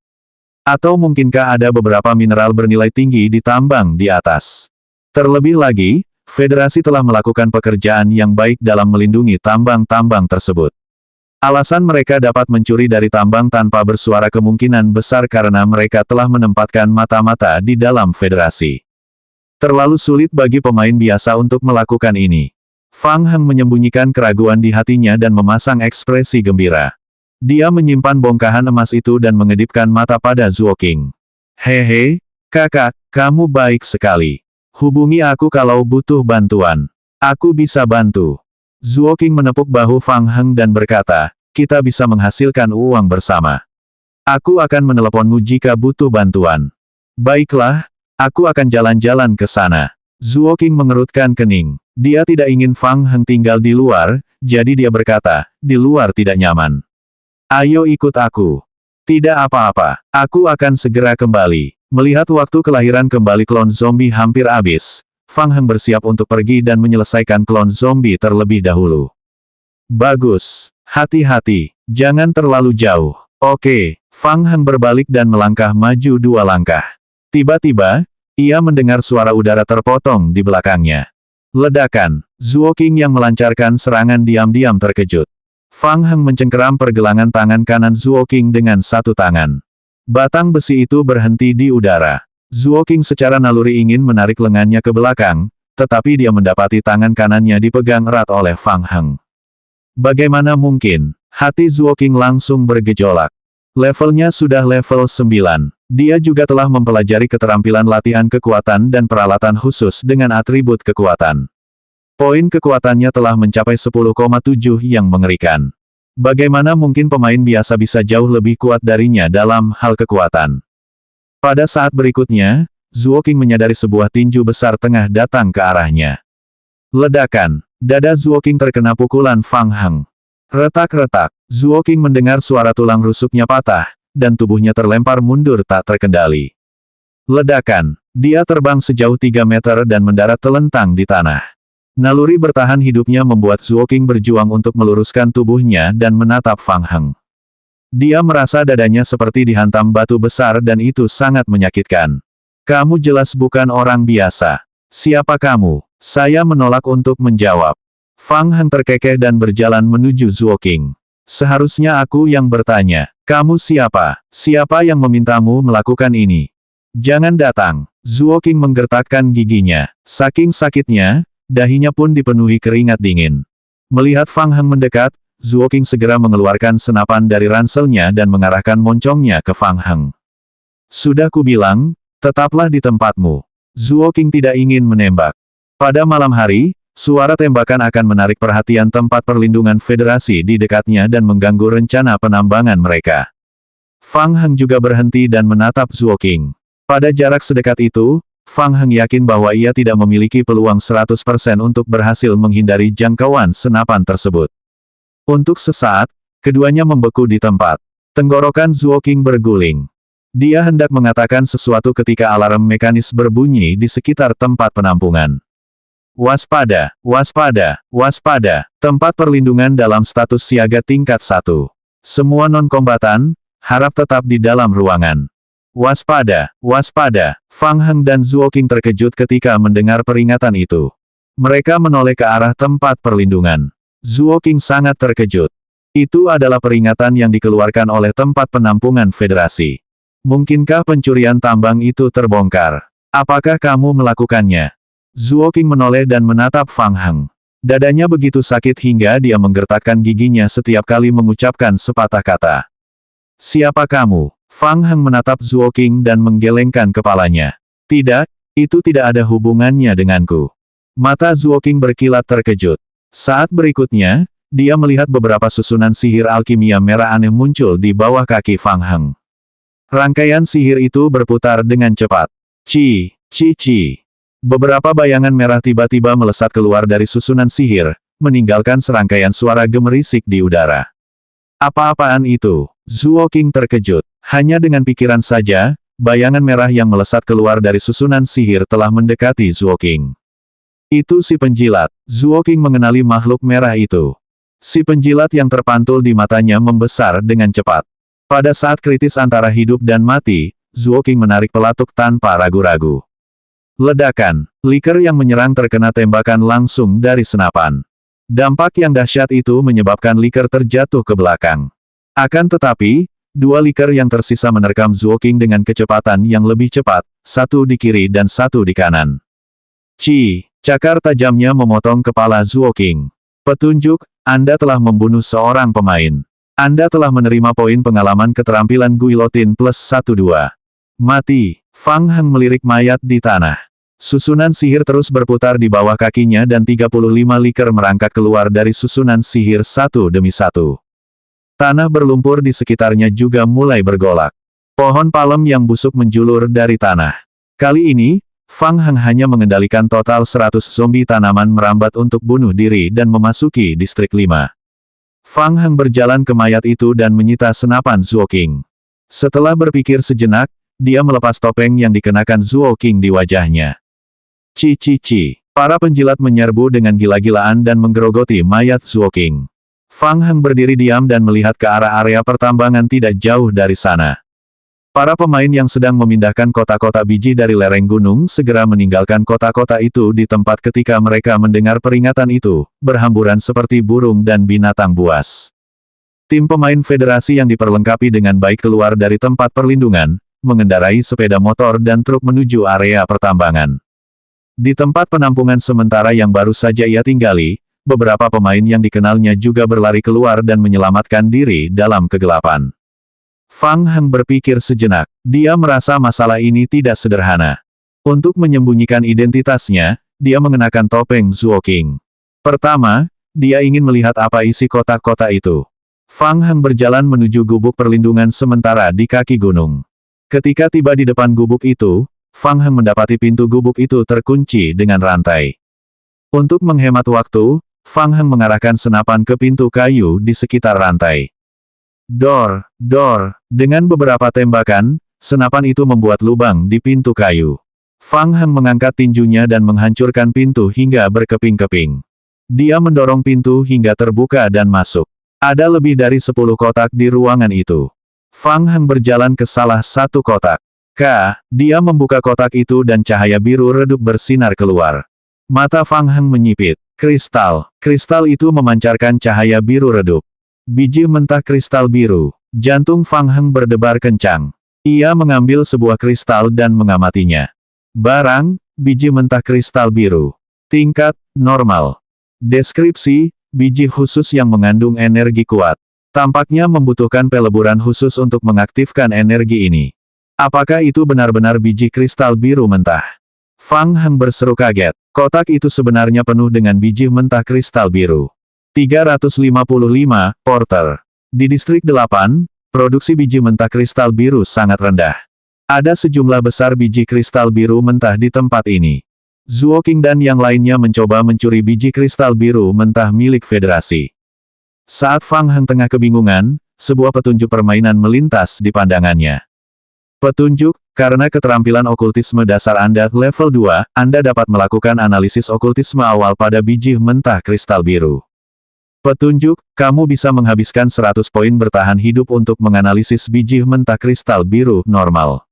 S1: Atau mungkinkah ada beberapa mineral bernilai tinggi di tambang di atas? Terlebih lagi, federasi telah melakukan pekerjaan yang baik dalam melindungi tambang-tambang tersebut. Alasan mereka dapat mencuri dari tambang tanpa bersuara kemungkinan besar karena mereka telah menempatkan mata-mata di dalam federasi. Terlalu sulit bagi pemain biasa untuk melakukan ini. Fang Heng menyembunyikan keraguan di hatinya dan memasang ekspresi gembira. Dia menyimpan bongkahan emas itu dan mengedipkan mata pada Zuo Qing. Hehe, kakak, kamu baik sekali. Hubungi aku kalau butuh bantuan. Aku bisa bantu. Zuo Qing menepuk bahu Fang Heng dan berkata, kita bisa menghasilkan uang bersama. Aku akan meneleponmu jika butuh bantuan. Baiklah, aku akan jalan-jalan ke sana. Zuo Qing mengerutkan kening. Dia tidak ingin Fang Heng tinggal di luar, jadi dia berkata, di luar tidak nyaman. Ayo ikut aku. Tidak apa-apa, aku akan segera kembali. Melihat waktu kelahiran kembali klon zombie hampir habis, Fang Heng bersiap untuk pergi dan menyelesaikan klon zombie terlebih dahulu. Bagus, hati-hati, jangan terlalu jauh. Oke, Fang Heng berbalik dan melangkah maju 2 langkah. Tiba-tiba, ia mendengar suara udara terpotong di belakangnya. Ledakan. Zuo Qing yang melancarkan serangan diam-diam terkejut. Fang Heng mencengkeram pergelangan tangan kanan Zuo Qing dengan satu tangan. Batang besi itu berhenti di udara. Zuo Qing secara naluri ingin menarik lengannya ke belakang, tetapi dia mendapati tangan kanannya dipegang erat oleh Fang Heng. Bagaimana mungkin? Hati Zuo Qing langsung bergejolak. Levelnya sudah level 9. Dia juga telah mempelajari keterampilan latihan kekuatan dan peralatan khusus dengan atribut kekuatan. Poin kekuatannya telah mencapai 10,7 yang mengerikan. Bagaimana mungkin pemain biasa bisa jauh lebih kuat darinya dalam hal kekuatan? Pada saat berikutnya, Zuo Qing menyadari sebuah tinju besar tengah datang ke arahnya. Ledakan. Dada Zuo Qing terkena pukulan Fang Heng. Retak-retak. Zuo Qing mendengar suara tulang rusuknya patah, dan tubuhnya terlempar mundur tak terkendali. Ledakan. Dia terbang sejauh 3 meter dan mendarat telentang di tanah. Naluri bertahan hidupnya membuat Zuo Qing berjuang untuk meluruskan tubuhnya dan menatap Fang Heng. Dia merasa dadanya seperti dihantam batu besar dan itu sangat menyakitkan. Kamu jelas bukan orang biasa. Siapa kamu? Saya menolak untuk menjawab. Fang Heng terkekeh dan berjalan menuju Zuo Qing. Seharusnya aku yang bertanya. Kamu siapa? Siapa yang memintamu melakukan ini? Jangan datang. Zuo Qing menggertakkan giginya. Saking sakitnya, dahinya pun dipenuhi keringat dingin. Melihat Fang Heng mendekat, Zuo Qing segera mengeluarkan senapan dari ranselnya dan mengarahkan moncongnya ke Fang Heng. Sudah kubilang, tetaplah di tempatmu. Zuo Qing tidak ingin menembak. Pada malam hari, suara tembakan akan menarik perhatian tempat perlindungan Federasi di dekatnya dan mengganggu rencana penambangan mereka. Fang Heng juga berhenti dan menatap Zuo Qing. Pada jarak sedekat itu, Fang Heng yakin bahwa ia tidak memiliki peluang 100% untuk berhasil menghindari jangkauan senapan tersebut. Untuk sesaat, keduanya membeku di tempat. Tenggorokan Zuo Qing berguling. Dia hendak mengatakan sesuatu ketika alarm mekanis berbunyi di sekitar tempat penampungan. Waspada, waspada, waspada. Tempat perlindungan dalam status siaga tingkat 1. Semua non-kombatan, harap tetap di dalam ruangan. Waspada, waspada. Fang Heng dan Zuo Qing terkejut ketika mendengar peringatan itu. Mereka menoleh ke arah tempat perlindungan. Zuo Qing sangat terkejut. Itu adalah peringatan yang dikeluarkan oleh tempat penampungan Federasi. Mungkinkah pencurian tambang itu terbongkar? Apakah kamu melakukannya? Zuo Qing menoleh dan menatap Fang Heng. Dadanya begitu sakit hingga dia menggertakkan giginya setiap kali mengucapkan sepatah kata. Siapa kamu? Fang Heng menatap Zuo Qing dan menggelengkan kepalanya. Tidak, itu tidak ada hubungannya denganku. Mata Zuo Qing berkilat terkejut. Saat berikutnya, dia melihat beberapa susunan sihir alkimia merah aneh muncul di bawah kaki Fang Heng. Rangkaian sihir itu berputar dengan cepat. Ci, ci, ci. Beberapa bayangan merah tiba-tiba melesat keluar dari susunan sihir, meninggalkan serangkaian suara gemerisik di udara. Apa-apaan itu? Zuo Qing terkejut. Hanya dengan pikiran saja, bayangan merah yang melesat keluar dari susunan sihir telah mendekati Zuo Qing. Itu si penjilat. Zuo Qing mengenali makhluk merah itu. Si penjilat yang terpantul di matanya membesar dengan cepat. Pada saat kritis antara hidup dan mati, Zuo Qing menarik pelatuk tanpa ragu-ragu. Ledakan. Liker yang menyerang terkena tembakan langsung dari senapan. Dampak yang dahsyat itu menyebabkan liker terjatuh ke belakang. Akan tetapi, dua liker yang tersisa menerkam Zuo Qing dengan kecepatan yang lebih cepat, satu di kiri dan satu di kanan. Ci. Cakar tajamnya memotong kepala Zuo Qing. Petunjuk, Anda telah membunuh seorang pemain. Anda telah menerima poin pengalaman keterampilan guillotine plus 1-2. Mati. Fang Heng melirik mayat di tanah. Susunan sihir terus berputar di bawah kakinya dan 35 liker merangkak keluar dari susunan sihir satu demi satu. Tanah berlumpur di sekitarnya juga mulai bergolak. Pohon palem yang busuk menjulur dari tanah. Kali ini, Fang Heng hanya mengendalikan total 100 zombie tanaman merambat untuk bunuh diri dan memasuki distrik 5. Fang Heng berjalan ke mayat itu dan menyita senapan Zuo Qing. Setelah berpikir sejenak, dia melepas topeng yang dikenakan Zuo Qing di wajahnya. Ci ci ci. Para penjilat menyerbu dengan gila-gilaan dan menggerogoti mayat Zuo Qing. Fang Heng berdiri diam dan melihat ke arah area pertambangan tidak jauh dari sana. Para pemain yang sedang memindahkan kotak-kotak biji dari lereng gunung segera meninggalkan kotak-kotak itu di tempat ketika mereka mendengar peringatan itu, berhamburan seperti burung dan binatang buas. Tim pemain federasi yang diperlengkapi dengan baik keluar dari tempat perlindungan, mengendarai sepeda motor dan truk menuju area pertambangan. Di tempat penampungan sementara yang baru saja ia tinggali, beberapa pemain yang dikenalnya juga berlari keluar dan menyelamatkan diri dalam kegelapan. Fang Heng berpikir sejenak. Dia merasa masalah ini tidak sederhana. Untuk menyembunyikan identitasnya, dia mengenakan topeng Zuo Qing. Pertama, dia ingin melihat apa isi kotak-kotak itu. Fang Heng berjalan menuju gubuk perlindungan sementara di kaki gunung. Ketika tiba di depan gubuk itu, Fang Heng mendapati pintu gubuk itu terkunci dengan rantai. Untuk menghemat waktu, Fang Heng mengarahkan senapan ke pintu kayu di sekitar rantai. Dor, dor, dengan beberapa tembakan, senapan itu membuat lubang di pintu kayu. Fang Heng mengangkat tinjunya dan menghancurkan pintu hingga berkeping-keping. Dia mendorong pintu hingga terbuka dan masuk. Ada lebih dari 10 kotak di ruangan itu. Fang Heng berjalan ke salah satu kotak. Dia membuka kotak itu dan cahaya biru redup bersinar keluar. Mata Fang Heng menyipit. Kristal. Kristal itu memancarkan cahaya biru redup. Biji mentah kristal biru. Jantung Fang Heng berdebar kencang. Ia mengambil sebuah kristal dan mengamatinya. Barang, biji mentah kristal biru. Tingkat, normal. Deskripsi, biji khusus yang mengandung energi kuat. Tampaknya membutuhkan peleburan khusus untuk mengaktifkan energi ini. Apakah itu benar-benar biji kristal biru mentah? Fang Heng berseru kaget. Kotak itu sebenarnya penuh dengan biji mentah kristal biru. 355, Porter. Di distrik 8, produksi biji mentah kristal biru sangat rendah. Ada sejumlah besar biji kristal biru mentah di tempat ini. Zuo Qing dan yang lainnya mencoba mencuri biji kristal biru mentah milik Federasi. Saat Fang Heng tengah kebingungan, sebuah petunjuk permainan melintas di pandangannya. Petunjuk, karena keterampilan okultisme dasar Anda level 2, Anda dapat melakukan analisis okultisme awal pada biji mentah kristal biru. Petunjuk, kamu bisa menghabiskan 100 poin bertahan hidup untuk menganalisis biji mentah kristal biru normal.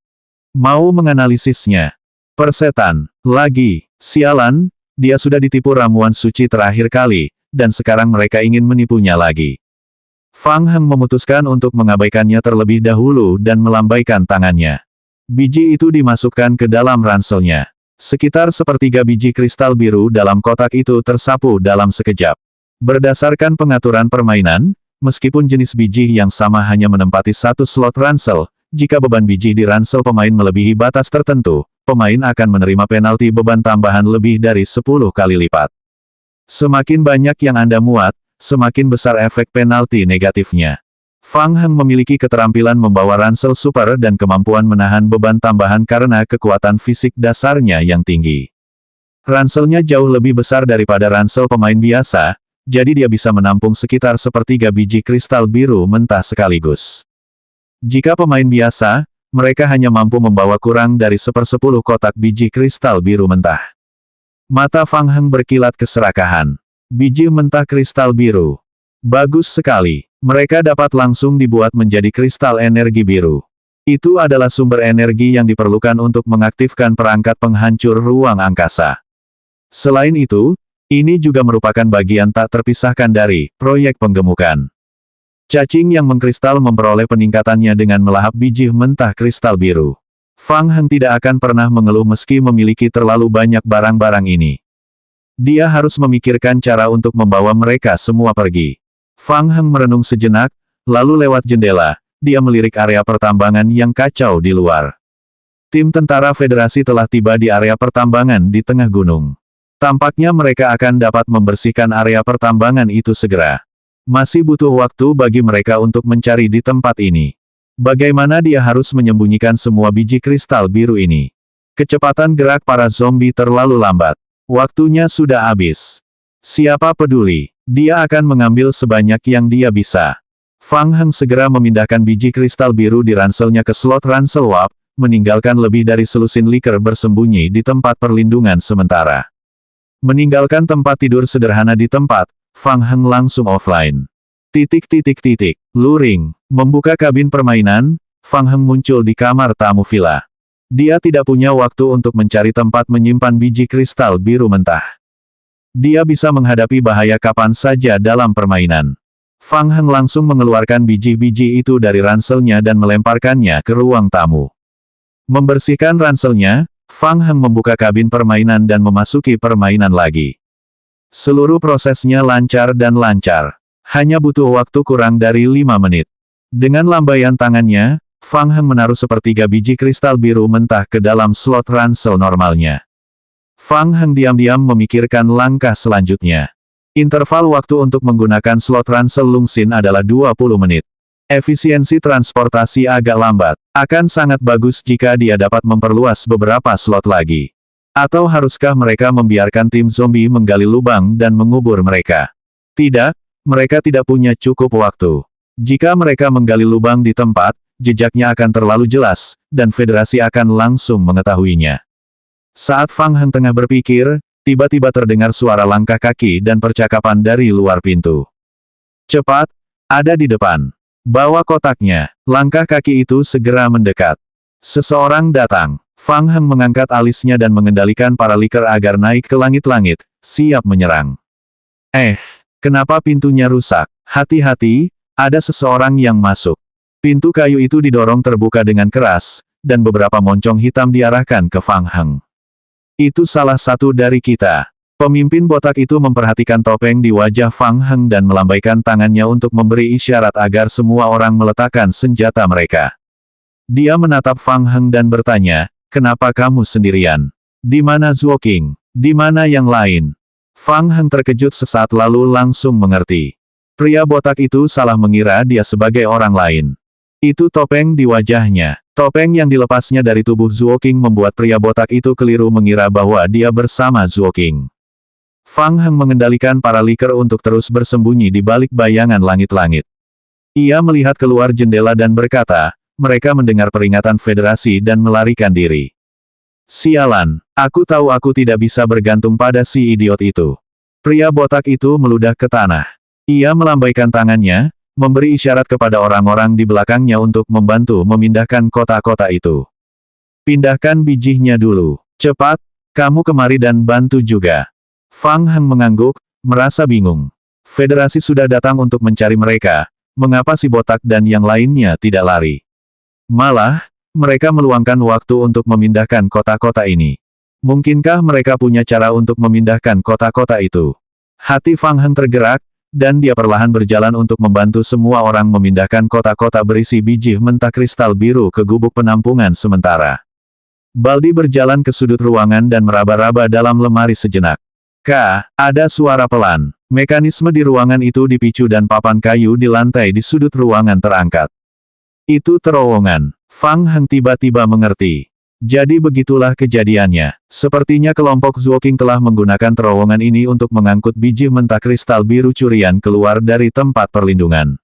S1: Mau menganalisisnya? Persetan, lagi, sialan, dia sudah ditipu ramuan suci terakhir kali, dan sekarang mereka ingin menipunya lagi. Fang Heng memutuskan untuk mengabaikannya terlebih dahulu dan melambaikan tangannya. Biji itu dimasukkan ke dalam ranselnya. Sekitar sepertiga biji kristal biru dalam kotak itu tersapu dalam sekejap. Berdasarkan pengaturan permainan, meskipun jenis biji yang sama hanya menempati satu slot ransel, jika beban biji di ransel pemain melebihi batas tertentu, pemain akan menerima penalti beban tambahan lebih dari 10 kali lipat. Semakin banyak yang Anda muat, semakin besar efek penalti negatifnya. Fang Heng memiliki keterampilan membawa ransel super dan kemampuan menahan beban tambahan karena kekuatan fisik dasarnya yang tinggi. Ranselnya jauh lebih besar daripada ransel pemain biasa, jadi dia bisa menampung sekitar sepertiga biji kristal biru mentah sekaligus. Jika pemain biasa, mereka hanya mampu membawa kurang dari 1/10 kotak biji kristal biru mentah. Mata Fang Heng berkilat keserakahan. Biji mentah kristal biru. Bagus sekali. Mereka dapat langsung dibuat menjadi kristal energi biru. Itu adalah sumber energi yang diperlukan untuk mengaktifkan perangkat penghancur ruang angkasa. Selain itu, ini juga merupakan bagian tak terpisahkan dari proyek penggemukan. Cacing yang mengkristal memperoleh peningkatannya dengan melahap biji mentah kristal biru. Fang Heng tidak akan pernah mengeluh meski memiliki terlalu banyak barang-barang ini. Dia harus memikirkan cara untuk membawa mereka semua pergi. Fang Heng merenung sejenak, lalu lewat jendela, dia melirik area pertambangan yang kacau di luar. Tim tentara Federasi telah tiba di area pertambangan di tengah gunung. Tampaknya mereka akan dapat membersihkan area pertambangan itu segera. Masih butuh waktu bagi mereka untuk mencari di tempat ini. Bagaimana dia harus menyembunyikan semua biji kristal biru ini? Kecepatan gerak para zombie terlalu lambat. Waktunya sudah habis. Siapa peduli? Dia akan mengambil sebanyak yang dia bisa. Fang Heng segera memindahkan biji kristal biru di ranselnya ke slot ransel warp, meninggalkan lebih dari selusin liker bersembunyi di tempat perlindungan sementara. Meninggalkan tempat tidur sederhana di tempat, Fang Heng langsung offline. Luring. Membuka kabin permainan, Fang Heng muncul di kamar tamu villa. Dia tidak punya waktu untuk mencari tempat menyimpan biji kristal biru mentah. Dia bisa menghadapi bahaya kapan saja dalam permainan. Fang Heng langsung mengeluarkan biji-biji itu dari ranselnya dan melemparkannya ke ruang tamu. Membersihkan ranselnya, Fang Heng membuka kabin permainan dan memasuki permainan lagi. Seluruh prosesnya lancar dan lancar. Hanya butuh waktu kurang dari 5 menit. Dengan lambaian tangannya, Fang Heng menaruh sepertiga biji kristal biru mentah ke dalam slot ransel normalnya. Fang Heng diam-diam memikirkan langkah selanjutnya. Interval waktu untuk menggunakan slot ransel Lungsin adalah 20 menit. Efisiensi transportasi agak lambat. Akan sangat bagus jika dia dapat memperluas beberapa slot lagi. Atau haruskah mereka membiarkan tim zombie menggali lubang dan mengubur mereka? Tidak, mereka tidak punya cukup waktu. Jika mereka menggali lubang di tempat, jejaknya akan terlalu jelas, dan Federasi akan langsung mengetahuinya. Saat Fang Heng tengah berpikir, tiba-tiba terdengar suara langkah kaki dan percakapan dari luar pintu. Cepat, ada di depan. Bawa kotaknya. Langkah kaki itu segera mendekat. Seseorang datang. Fang Heng mengangkat alisnya dan mengendalikan para liker agar naik ke langit-langit, siap menyerang. Kenapa pintunya rusak? Hati-hati, ada seseorang yang masuk. Pintu kayu itu didorong terbuka dengan keras, dan beberapa moncong hitam diarahkan ke Fang Heng. Itu salah satu dari kita. Pemimpin botak itu memperhatikan topeng di wajah Fang Heng dan melambaikan tangannya untuk memberi isyarat agar semua orang meletakkan senjata mereka. Dia menatap Fang Heng dan bertanya, "Kenapa kamu sendirian? Di mana Zuo Qing? Di mana yang lain?" Fang Heng terkejut sesaat lalu langsung mengerti. Pria botak itu salah mengira dia sebagai orang lain. Itu topeng di wajahnya. Topeng yang dilepasnya dari tubuh Zuo Qing membuat pria botak itu keliru mengira bahwa dia bersama Zuo Qing. Fang Heng mengendalikan para liker untuk terus bersembunyi di balik bayangan langit-langit. Ia melihat keluar jendela dan berkata, "Mereka mendengar peringatan federasi dan melarikan diri. Sialan, aku tahu aku tidak bisa bergantung pada si idiot itu." Pria botak itu meludah ke tanah. Ia melambaikan tangannya, memberi isyarat kepada orang-orang di belakangnya untuk membantu memindahkan kota-kota itu. "Pindahkan bijinya dulu. Cepat, kamu kemari dan bantu juga." Fang Heng mengangguk, merasa bingung. Federasi sudah datang untuk mencari mereka, mengapa si botak dan yang lainnya tidak lari? Malah, mereka meluangkan waktu untuk memindahkan kota-kota ini. Mungkinkah mereka punya cara untuk memindahkan kota-kota itu? Hati Fang Heng tergerak, dan dia perlahan berjalan untuk membantu semua orang memindahkan kota-kota berisi biji mentah kristal biru ke gubuk penampungan sementara. Baldi berjalan ke sudut ruangan dan meraba-raba dalam lemari sejenak. Ada suara pelan. Mekanisme di ruangan itu dipicu dan papan kayu di lantai di sudut ruangan terangkat. Itu terowongan. Fang Heng tiba-tiba mengerti. Jadi begitulah kejadiannya. Sepertinya kelompok Zuo Qing telah menggunakan terowongan ini untuk mengangkut biji mentah kristal biru curian keluar dari tempat perlindungan.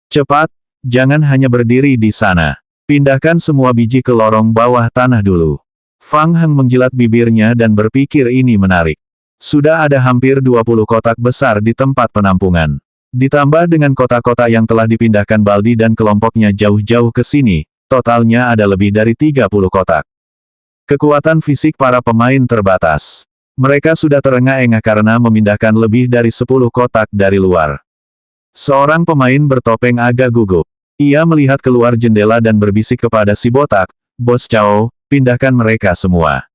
S1: Cepat, jangan hanya berdiri di sana. Pindahkan semua biji ke lorong bawah tanah dulu. Fang Heng menjilat bibirnya dan berpikir ini menarik. Sudah ada hampir 20 kotak besar di tempat penampungan. Ditambah dengan kota-kota yang telah dipindahkan Baldi dan kelompoknya jauh-jauh ke sini, totalnya ada lebih dari 30 kotak. Kekuatan fisik para pemain terbatas. Mereka sudah terengah-engah karena memindahkan lebih dari 10 kotak dari luar. Seorang pemain bertopeng agak gugup. Ia melihat keluar jendela dan berbisik kepada si botak, "Bos Cao, pindahkan mereka semua."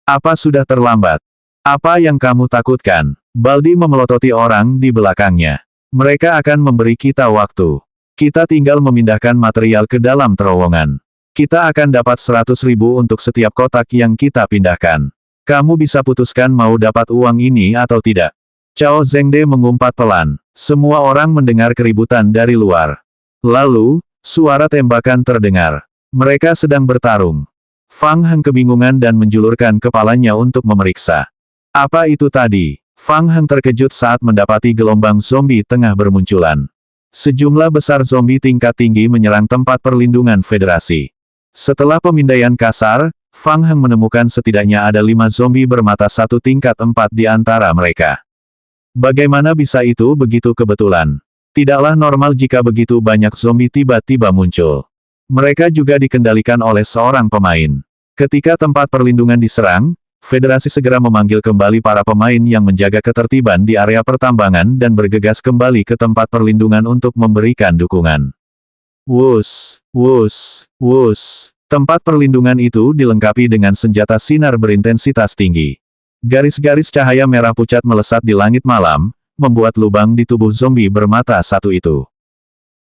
S1: "Apa sudah terlambat? Apa yang kamu takutkan?" Baldi memelototi orang di belakangnya. "Mereka akan memberi kita waktu. Kita tinggal memindahkan material ke dalam terowongan. Kita akan dapat 100.000 untuk setiap kotak yang kita pindahkan. Kamu bisa putuskan mau dapat uang ini atau tidak." Cao Zhengde mengumpat pelan. Semua orang mendengar keributan dari luar. Lalu, suara tembakan terdengar. Mereka sedang bertarung. Fang Heng kebingungan dan menjulurkan kepalanya untuk memeriksa. Apa itu tadi? Fang Heng terkejut saat mendapati gelombang zombie tengah bermunculan. Sejumlah besar zombie tingkat tinggi menyerang tempat perlindungan federasi. Setelah pemindaian kasar, Fang Heng menemukan setidaknya ada 5 zombie bermata satu tingkat 4 di antara mereka. Bagaimana bisa itu begitu kebetulan? Tidaklah normal jika begitu banyak zombie tiba-tiba muncul. Mereka juga dikendalikan oleh seorang pemain. Ketika tempat perlindungan diserang, Federasi segera memanggil kembali para pemain yang menjaga ketertiban di area pertambangan dan bergegas kembali ke tempat perlindungan untuk memberikan dukungan. Wus, wus, wus. Tempat perlindungan itu dilengkapi dengan senjata sinar berintensitas tinggi. Garis-garis cahaya merah pucat melesat di langit malam, membuat lubang di tubuh zombie bermata satu itu.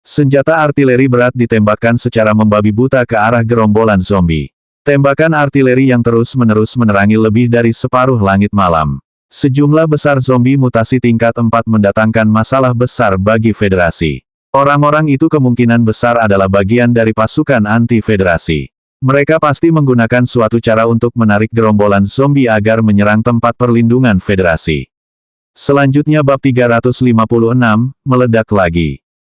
S1: Senjata artileri berat ditembakkan secara membabi buta ke arah gerombolan zombie. Tembakan artileri yang terus-menerus menerangi lebih dari separuh langit malam. Sejumlah besar zombie mutasi tingkat 4 mendatangkan masalah besar bagi federasi. Orang-orang itu kemungkinan besar adalah bagian dari pasukan anti-federasi. Mereka pasti menggunakan suatu cara untuk menarik gerombolan zombie agar menyerang tempat perlindungan federasi. Selanjutnya bab 356, meledak lagi.